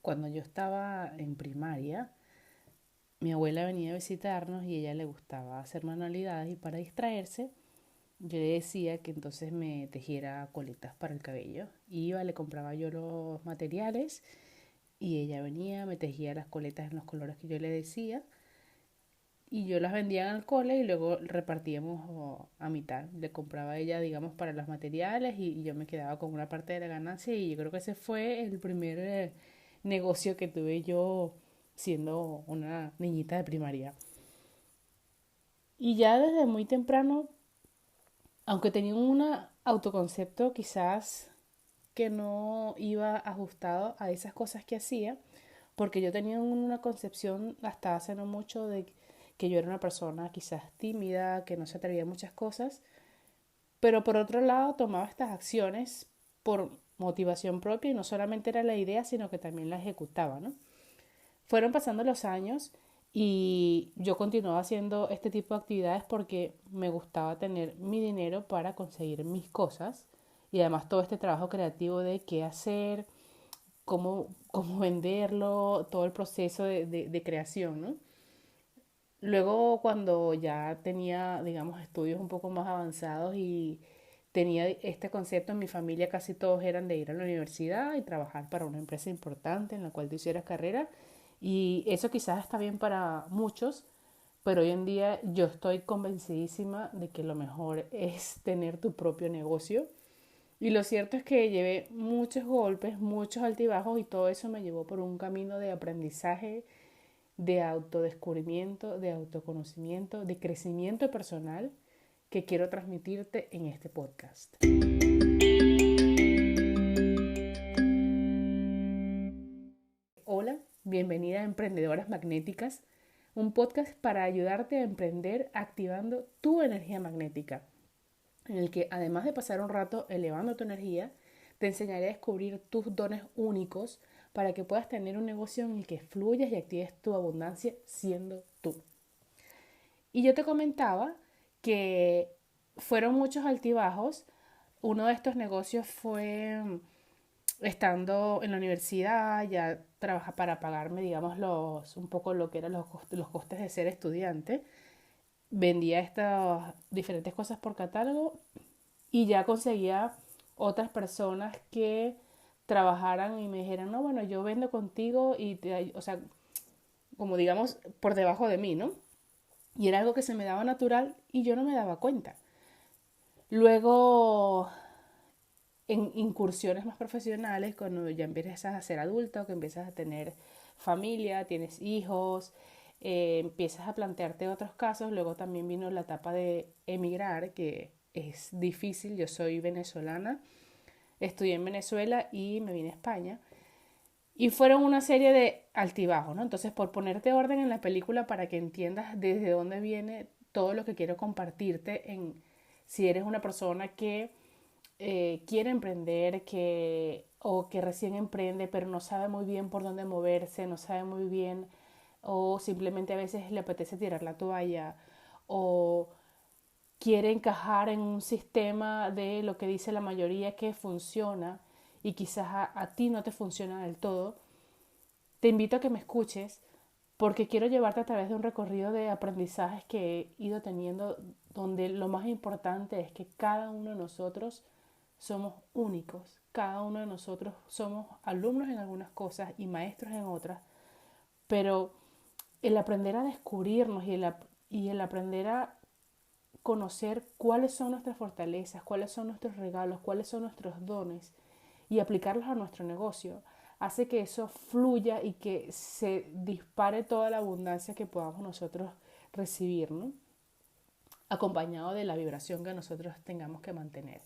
Cuando yo estaba en primaria, mi abuela venía a visitarnos y a ella le gustaba hacer manualidades y para distraerse, yo le decía que entonces me tejiera colitas para el cabello. Iba, le compraba yo los materiales y ella venía, me tejía las coletas en los colores que yo le decía y yo las vendía en el cole y luego repartíamos a mitad. Le compraba a ella, digamos, para los materiales y yo me quedaba con una parte de la ganancia y yo creo que ese fue el primer negocio que tuve yo siendo una niñita de primaria. Y ya desde muy temprano, aunque tenía un autoconcepto quizás que no iba ajustado a esas cosas que hacía, porque yo tenía una concepción hasta hace no mucho de que yo era una persona quizás tímida, que no se atrevía a muchas cosas, pero por otro lado tomaba estas acciones por motivación propia y no solamente era la idea, sino que también la ejecutaba, ¿no? Fueron pasando los años y yo continuaba haciendo este tipo de actividades porque me gustaba tener mi dinero para conseguir mis cosas y además todo este trabajo creativo de qué hacer, cómo venderlo, todo el proceso de creación, ¿no? Luego cuando ya tenía, digamos, estudios un poco más avanzados y tenía este concepto en mi familia, casi todos eran de ir a la universidad y trabajar para una empresa importante en la cual tú hicieras carrera. Y eso quizás está bien para muchos, pero hoy en día yo estoy convencidísima de que lo mejor es tener tu propio negocio. Y lo cierto es que llevé muchos golpes, muchos altibajos y todo eso me llevó por un camino de aprendizaje, de autodescubrimiento, de autoconocimiento, de crecimiento personal que quiero transmitirte en este podcast. Hola, bienvenida a Emprendedoras Magnéticas, un podcast para ayudarte a emprender activando tu energía magnética, en el que además de pasar un rato elevando tu energía, te enseñaré a descubrir tus dones únicos para que puedas tener un negocio en el que fluyas y actives tu abundancia siendo tú. Y yo te comentaba que fueron muchos altibajos. Uno de estos negocios fue estando en la universidad, ya trabaja para pagarme, digamos, un poco lo que eran los costes de ser estudiante. Vendía estas diferentes cosas por catálogo y ya conseguía otras personas que trabajaran y me dijeran, no, bueno, yo vendo contigo y, o sea, como digamos, por debajo de mí, ¿no? Y era algo que se me daba natural y yo no me daba cuenta. Luego, en incursiones más profesionales, cuando ya empiezas a ser adulto, que empiezas a tener familia, tienes hijos, empiezas a plantearte otros casos, luego también vino la etapa de emigrar, que es difícil. Yo soy venezolana, estudié en Venezuela y me vine a España. Y fueron una serie de altibajos, ¿no? Entonces, por ponerte orden en la película para que entiendas desde dónde viene todo lo que quiero compartirte en si eres una persona que quiere emprender o que recién emprende pero no sabe muy bien por dónde moverse, no sabe muy bien o simplemente a veces le apetece tirar la toalla o quiere encajar en un sistema de lo que dice la mayoría que funciona y quizás a ti no te funciona del todo, te invito a que me escuches porque quiero llevarte a través de un recorrido de aprendizajes que he ido teniendo donde lo más importante es que cada uno de nosotros somos únicos, cada uno de nosotros somos alumnos en algunas cosas y maestros en otras, pero el aprender a descubrirnos y el aprender a conocer cuáles son nuestras fortalezas, cuáles son nuestros regalos, cuáles son nuestros dones y aplicarlos a nuestro negocio, hace que eso fluya y que se dispare toda la abundancia que podamos nosotros recibir, ¿no? Acompañado de la vibración que nosotros tengamos que mantener.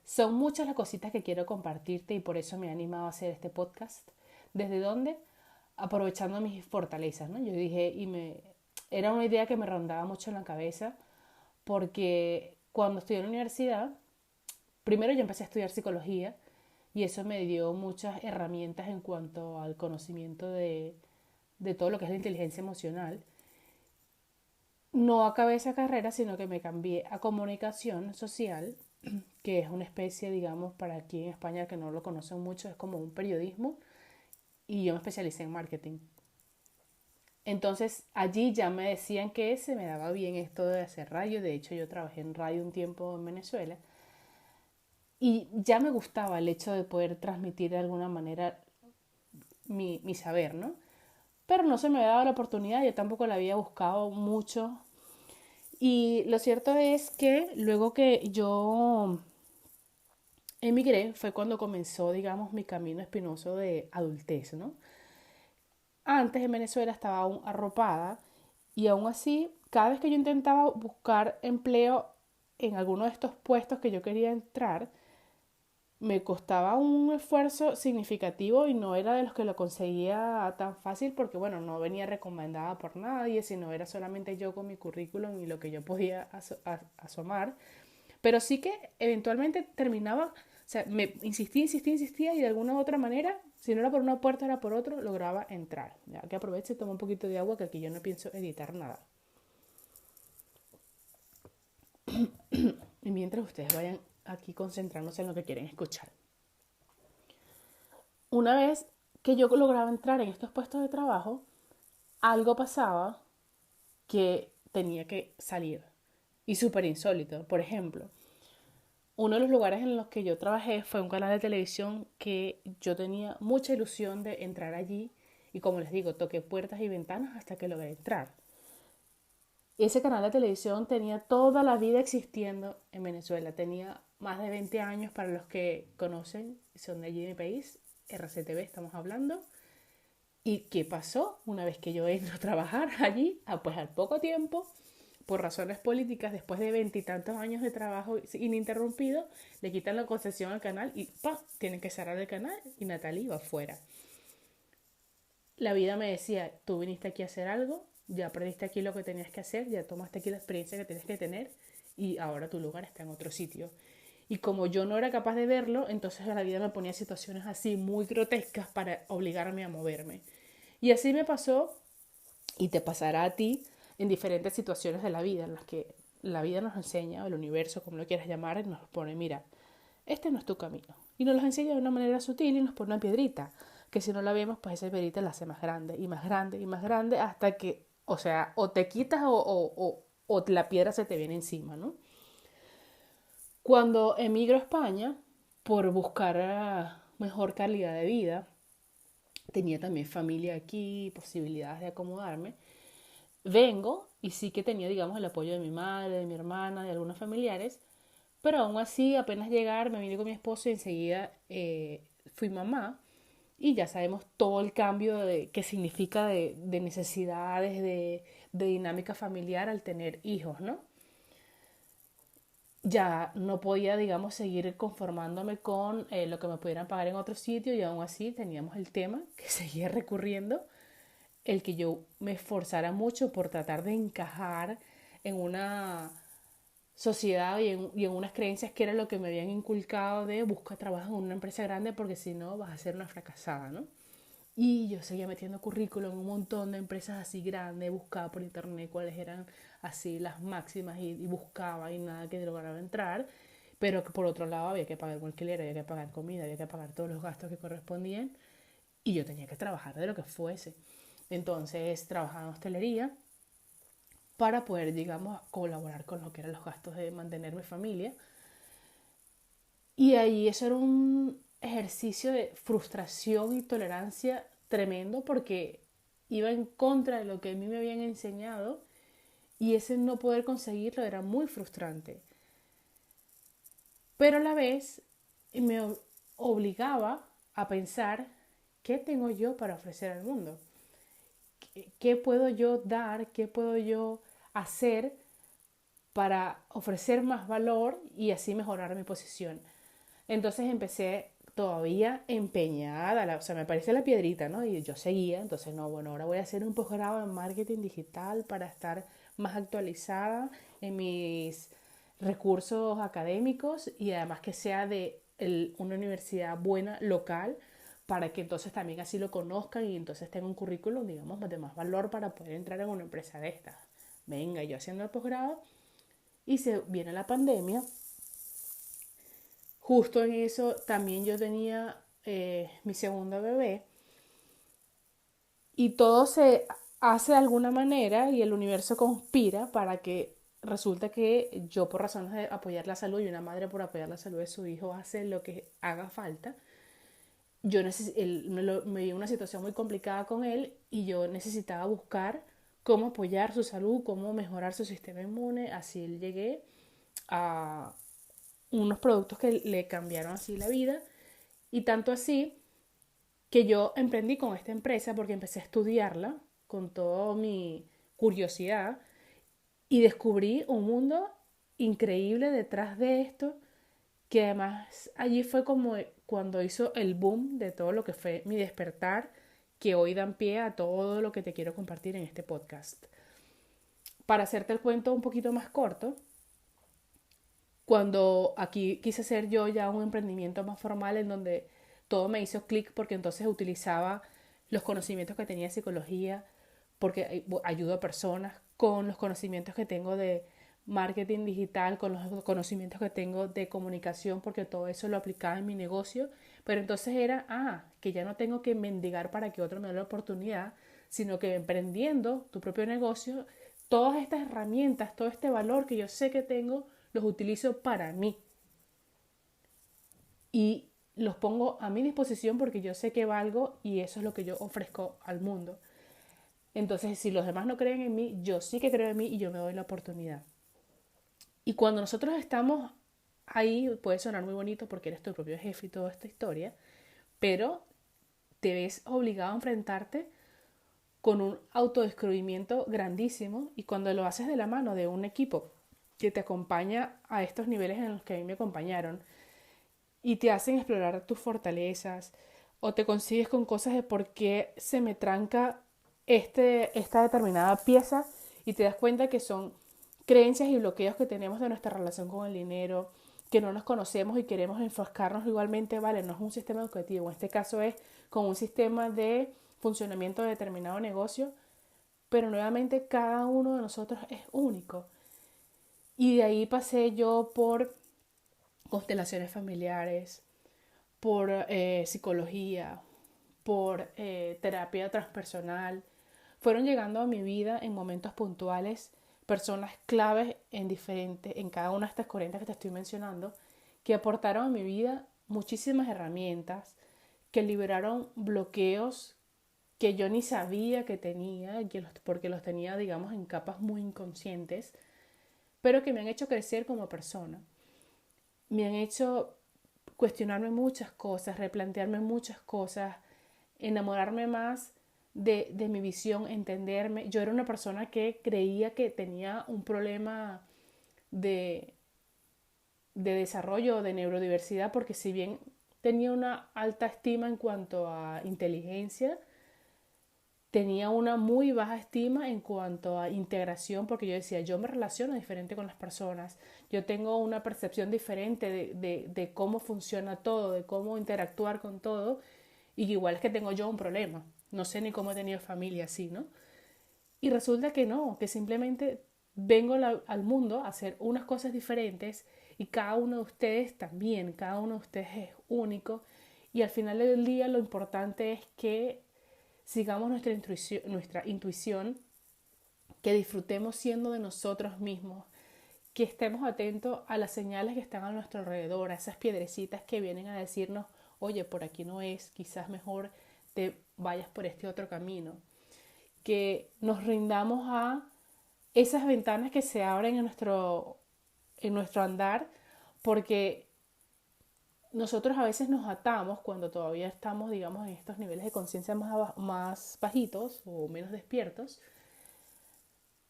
Son muchas las cositas que quiero compartirte y por eso me he animado a hacer este podcast. ¿Desde dónde? Aprovechando mis fortalezas, ¿no? Yo dije, era una idea que me rondaba mucho en la cabeza porque cuando estudié en la universidad, primero yo empecé a estudiar psicología y eso me dio muchas herramientas en cuanto al conocimiento de todo lo que es la inteligencia emocional. No acabé esa carrera, sino que me cambié a comunicación social, que es una especie, digamos, para aquí en España que no lo conocen mucho, es como un periodismo. y yo me especialicé en marketing. Entonces allí ya me decían que se me daba bien esto de hacer radio. De hecho, yo trabajé en radio un tiempo en Venezuela y ya me gustaba el hecho de poder transmitir de alguna manera mi saber, ¿no? Pero no se me había dado la oportunidad, yo tampoco la había buscado mucho. Y lo cierto es que luego que yo emigré fue cuando comenzó, digamos, mi camino espinoso de adultez, ¿no? Antes en Venezuela estaba aún arropada y aún así, cada vez que yo intentaba buscar empleo en alguno de estos puestos que yo quería entrar, me costaba un esfuerzo significativo y no era de los que lo conseguía tan fácil porque, bueno, no venía recomendada por nadie, sino era solamente yo con mi currículum y lo que yo podía asomar. Pero sí que eventualmente terminaba, o sea, me insistía y de alguna u otra manera, si no era por una puerta era por otro, lograba entrar. Ya que aproveche y toma un poquito de agua que aquí yo no pienso editar nada. Y mientras ustedes vayan aquí concentrándose en lo que quieren escuchar. Una vez que yo lograba entrar en estos puestos de trabajo, algo pasaba que tenía que salir. Y súper insólito. Por ejemplo, uno de los lugares en los que yo trabajé fue un canal de televisión que yo tenía mucha ilusión de entrar allí. Y como les digo, toqué puertas y ventanas hasta que logré entrar. Ese canal de televisión tenía toda la vida existiendo en Venezuela. Tenía más de 20 años para los que conocen, son de allí de mi país. RCTV estamos hablando. ¿Y qué pasó? Una vez que yo entro a trabajar allí, pues al poco tiempo, por razones políticas, después de 20 y tantos años de trabajo ininterrumpido, le quitan la concesión al canal y ¡pam! Tienen que cerrar el canal y Natalie va afuera. La vida me decía, tú viniste aquí a hacer algo, ya aprendiste aquí lo que tenías que hacer, ya tomaste aquí la experiencia que tienes que tener y ahora tu lugar está en otro sitio. Y como yo no era capaz de verlo, entonces la vida me ponía situaciones así muy grotescas para obligarme a moverme. Y así me pasó y te pasará a ti en diferentes situaciones de la vida en las que la vida nos enseña, o el universo, como lo quieras llamar, nos pone, mira, este no es tu camino. Y nos los enseña de una manera sutil y nos pone una piedrita, que si no la vemos, pues esa piedrita la hace más grande y más grande y más grande hasta que, o sea, o te quitas o la piedra se te viene encima, ¿no? Cuando emigro a España, por buscar mejor calidad de vida, tenía también familia aquí, posibilidades de acomodarme, vengo y sí que tenía, digamos, el apoyo de mi madre, de mi hermana, de algunos familiares, pero aún así, apenas llegar, me vine con mi esposo y enseguida fui mamá y ya sabemos todo el cambio que significa de necesidades, de dinámica familiar al tener hijos, ¿no? Ya no podía, digamos, seguir conformándome con lo que me pudieran pagar en otro sitio y aún así teníamos el tema que seguía recurriendo, el que yo me esforzara mucho por tratar de encajar en una sociedad y en unas creencias que era lo que me habían inculcado de busca trabajo en una empresa grande porque si no vas a ser una fracasada, ¿no? Y yo seguía metiendo currículum en un montón de empresas así grandes, buscaba por internet cuáles eran así las máximas y buscaba y nada que lograba entrar, pero que por otro lado había que pagar un alquiler, había que pagar comida, había que pagar todos los gastos que correspondían y yo tenía que trabajar de lo que fuese. Entonces trabajaba en hostelería para poder, digamos, colaborar con lo que eran los gastos de mantener mi familia. Y ahí eso era un ejercicio de frustración y tolerancia tremendo porque iba en contra de lo que a mí me habían enseñado y ese no poder conseguirlo era muy frustrante. Pero a la vez me obligaba a pensar qué tengo yo para ofrecer al mundo, qué puedo yo dar, qué puedo yo hacer para ofrecer más valor y así mejorar mi posición. Entonces empecé todavía empeñada, o sea, me parece la piedrita, ¿no? Y yo seguía, entonces no, bueno, ahora voy a hacer un posgrado en marketing digital para estar más actualizada en mis recursos académicos y además que sea de una universidad buena local para que entonces también así lo conozcan y entonces tenga un currículum, digamos, de más valor para poder entrar en una empresa de estas. Venga, yo haciendo el posgrado y se viene la pandemia. Justo en eso también yo tenía mi segunda bebé y todo se hace de alguna manera y el universo conspira para que resulte que yo, por razones de apoyar la salud, y una madre por apoyar la salud de su hijo hace lo que haga falta. Me vi en una situación muy complicada con él y yo necesitaba buscar cómo apoyar su salud, cómo mejorar su sistema inmune. Así llegué a unos productos que le cambiaron así la vida, y tanto así que yo emprendí con esta empresa porque empecé a estudiarla con toda mi curiosidad y descubrí un mundo increíble detrás de esto, que además allí fue como cuando hizo el boom de todo lo que fue mi despertar, que hoy dan pie a todo lo que te quiero compartir en este podcast. Para hacerte el cuento un poquito más corto, cuando aquí quise hacer yo ya un emprendimiento más formal en donde todo me hizo clic, porque entonces utilizaba los conocimientos que tenía de psicología, porque ayudo a personas con los conocimientos que tengo de marketing digital, con los conocimientos que tengo de comunicación, porque todo eso lo aplicaba en mi negocio. Pero entonces era, que ya no tengo que mendigar para que otro me dé la oportunidad, sino que emprendiendo tu propio negocio, todas estas herramientas, todo este valor que yo sé que tengo, los utilizo para mí y los pongo a mi disposición porque yo sé que valgo y eso es lo que yo ofrezco al mundo. Entonces, si los demás no creen en mí, yo sí que creo en mí y yo me doy la oportunidad. Y cuando nosotros estamos ahí, puede sonar muy bonito porque eres tu propio jefe y toda esta historia, pero te ves obligado a enfrentarte con un autodescubrimiento grandísimo, y cuando lo haces de la mano de un equipo que te acompaña a estos niveles en los que a mí me acompañaron y te hacen explorar tus fortalezas, o te consigues con cosas de por qué se me tranca esta determinada pieza, y te das cuenta que son creencias y bloqueos que tenemos de nuestra relación con el dinero, que no nos conocemos y queremos enfrascarnos igualmente, vale, no es un sistema educativo, en este caso es como un sistema de funcionamiento de determinado negocio, pero nuevamente cada uno de nosotros es único. Y de ahí pasé yo por constelaciones familiares, por psicología, por terapia transpersonal. Fueron llegando a mi vida en momentos puntuales personas claves en cada una de estas corrientes que te estoy mencionando, que aportaron a mi vida muchísimas herramientas, que liberaron bloqueos que yo ni sabía que tenía, porque los tenía, digamos, en capas muy inconscientes, pero que me han hecho crecer como persona. Me han hecho cuestionarme muchas cosas, replantearme muchas cosas, enamorarme más de mi visión, entenderme. Yo era una persona que creía que tenía un problema de, de desarrollo, de neurodiversidad, porque si bien tenía una alta estima en cuanto a inteligencia, tenía una muy baja estima en cuanto a integración, porque yo decía, yo me relaciono diferente con las personas, yo tengo una percepción diferente de cómo funciona todo, de cómo interactuar con todo, y igual es que tengo yo un problema, no sé ni cómo he tenido familia así, ¿no? Y resulta que no, que simplemente vengo al mundo a hacer unas cosas diferentes, y cada uno de ustedes también, cada uno de ustedes es único, y al final del día lo importante es que sigamos nuestra intuición, que disfrutemos siendo de nosotros mismos, que estemos atentos a las señales que están a nuestro alrededor, a esas piedrecitas que vienen a decirnos, oye, por aquí no es, quizás mejor te vayas por este otro camino. Que nos rindamos a esas ventanas que se abren en nuestro andar, porque nosotros a veces nos atamos cuando todavía estamos, digamos, en estos niveles de conciencia más bajitos o menos despiertos.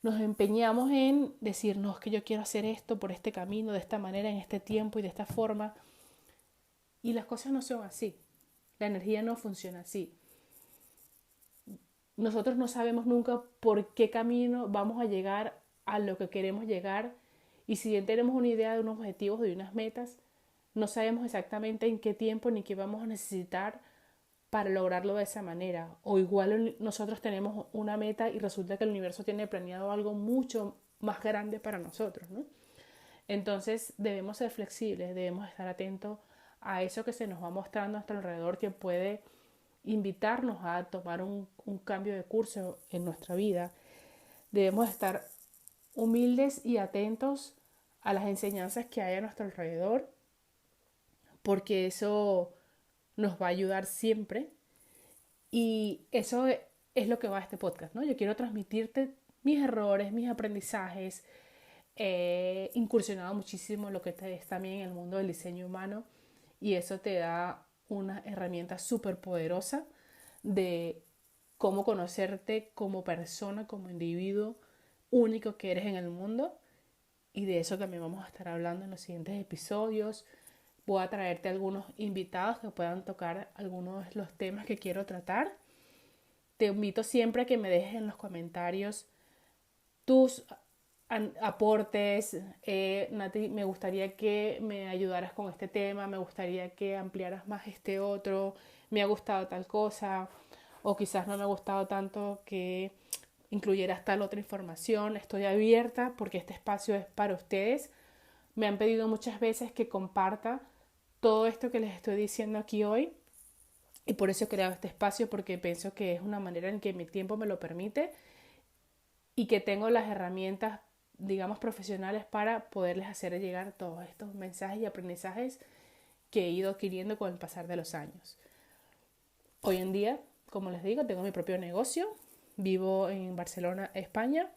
Nos empeñamos en decir, no, es que yo quiero hacer esto por este camino, de esta manera, en este tiempo y de esta forma. Y las cosas no son así. La energía no funciona así. Nosotros no sabemos nunca por qué camino vamos a llegar a lo que queremos llegar. Y si bien tenemos una idea de unos objetivos, de unas metas, no sabemos exactamente en qué tiempo ni qué vamos a necesitar para lograrlo de esa manera. O igual nosotros tenemos una meta y resulta que el universo tiene planeado algo mucho más grande para nosotros, ¿no? Entonces debemos ser flexibles, debemos estar atentos a eso que se nos va mostrando a nuestro alrededor, que puede invitarnos a tomar un cambio de curso en nuestra vida, debemos estar humildes y atentos a las enseñanzas que hay a nuestro alrededor, porque eso nos va a ayudar siempre. Y eso es lo que va a este podcast, ¿no? Yo quiero transmitirte mis errores, mis aprendizajes. He incursionado muchísimo en lo que es también el mundo del diseño humano, y eso te da una herramienta súper poderosa de cómo conocerte como persona, como individuo único que eres en el mundo. Y de eso también vamos a estar hablando en los siguientes episodios. Voy a traerte algunos invitados que puedan tocar algunos de los temas que quiero tratar. Te invito siempre a que me dejes en los comentarios tus aportes. Nati, me gustaría que me ayudaras con este tema, me gustaría que ampliaras más este otro, me ha gustado tal cosa, o quizás no me ha gustado tanto que incluyeras tal otra información. Estoy abierta porque este espacio es para ustedes. Me han pedido muchas veces que comparta todo esto que les estoy diciendo aquí hoy, y por eso he creado este espacio, porque pienso que es una manera en que mi tiempo me lo permite y que tengo las herramientas, digamos, profesionales para poderles hacer llegar todos estos mensajes y aprendizajes que he ido adquiriendo con el pasar de los años. Hoy en día, como les digo, tengo mi propio negocio, vivo en Barcelona, España,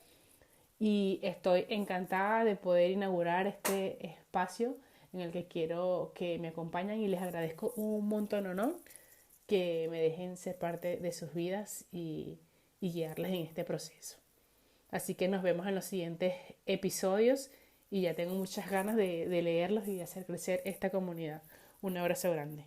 y estoy encantada de poder inaugurar este espacio en el que quiero que me acompañen, y les agradezco un montón, ¿no?, que me dejen ser parte de sus vidas y guiarles en este proceso. Así que nos vemos en los siguientes episodios, y ya tengo muchas ganas de leerlos y de hacer crecer esta comunidad. Un abrazo grande.